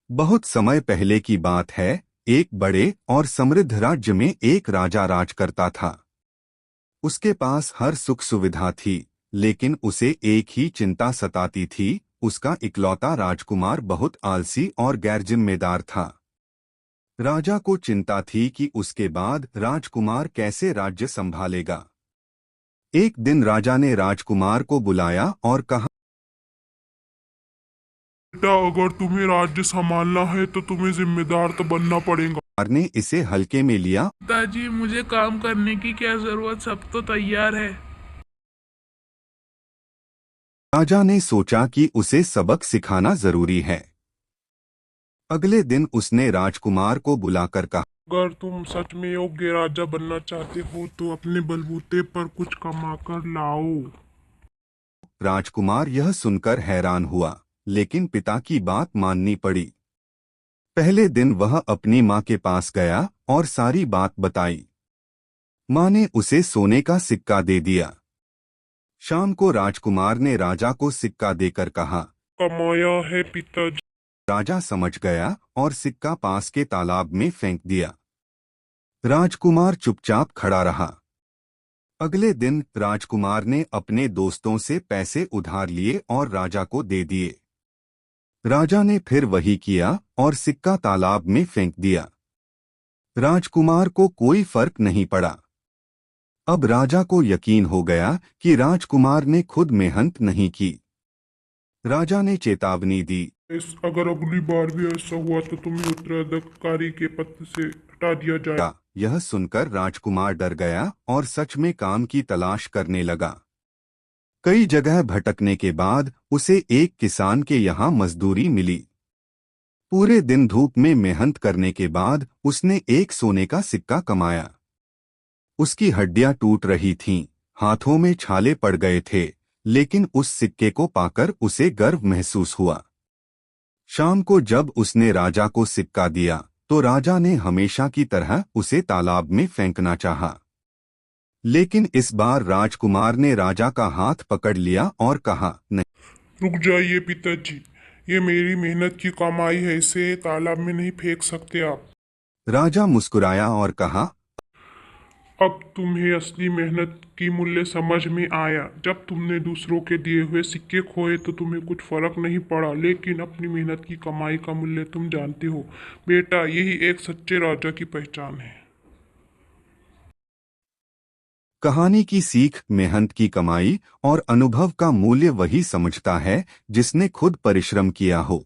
बहुत समय पहले की बात है। एक बड़े और समृद्ध राज्य में एक राजा राज करता था। उसके पास हर सुख सुविधा थी, लेकिन उसे एक ही चिंता सताती थी। उसका इकलौता राजकुमार बहुत आलसी और गैरजिम्मेदार था। राजा को चिंता थी कि उसके बाद राजकुमार कैसे राज्य संभालेगा। एक दिन राजा ने राजकुमार को बुलाया और कहा, बेटा, अगर तुम्हें राज्य संभालना है तो तुम्हें जिम्मेदार तो बनना पड़ेगा। राजकुमार ने इसे हल्के में लिया। पिताजी, मुझे काम करने की क्या जरूरत, सब तो तैयार है। राजा ने सोचा कि उसे सबक सिखाना जरूरी है। अगले दिन उसने राजकुमार को बुलाकर कहा, अगर तुम सच में योग्य राजा बनना चाहते हो तो अपने बलबूते पर कुछ कमा कर लाओ। राजकुमार यह सुनकर हैरान हुआ, लेकिन पिता की बात माननी पड़ी। पहले दिन वह अपनी माँ के पास गया और सारी बात बताई। माँ ने उसे सोने का सिक्का दे दिया। शाम को राजकुमार ने राजा को सिक्का देकर कहा, कमाया है पिताजी। राजा समझ गया और सिक्का पास के तालाब में फेंक दिया। राजकुमार चुपचाप खड़ा रहा। अगले दिन राजकुमार ने अपने दोस्तों से पैसे उधार लिए और राजा को दे दिए। राजा ने फिर वही किया और सिक्का तालाब में फेंक दिया। राजकुमार को कोई फर्क नहीं पड़ा। अब राजा को यकीन हो गया कि राजकुमार ने खुद मेहनत नहीं की। राजा ने चेतावनी दी, अगर अगली बार भी ऐसा हुआ तो तुम्हें उत्तराधिकारी के पद से हटा दिया जाए। यह सुनकर राजकुमार डर गया और सच में काम की तलाश करने लगा। कई जगह भटकने के बाद उसे एक किसान के यहाँ मजदूरी मिली। पूरे दिन धूप में मेहनत करने के बाद उसने एक सोने का सिक्का कमाया। उसकी हड्डियां टूट रही थीं, हाथों में छाले पड़ गए थे, लेकिन उस सिक्के को पाकर उसे गर्व महसूस हुआ। शाम को जब उसने राजा को सिक्का दिया तो राजा ने हमेशा की तरह उसे तालाब में फेंकना चाहा। लेकिन इस बार राजकुमार ने राजा का हाथ पकड़ लिया और कहा, नहीं। रुक जाइए पिताजी, ये मेरी मेहनत की कमाई है, इसे तालाब में नहीं फेंक सकते आप। राजा मुस्कुराया और कहा, अब तुम्हें असली मेहनत की मूल्य समझ में आया। जब तुमने दूसरों के दिए हुए सिक्के खोए तो तुम्हें कुछ फर्क नहीं पड़ा, लेकिन अपनी मेहनत की कमाई का मूल्य तुम जानते हो। बेटा, यही एक सच्चे राजा की पहचान है। कहानी की सीख, मेहनत की कमाई और अनुभव का मूल्य वही समझता है जिसने खुद परिश्रम किया हो।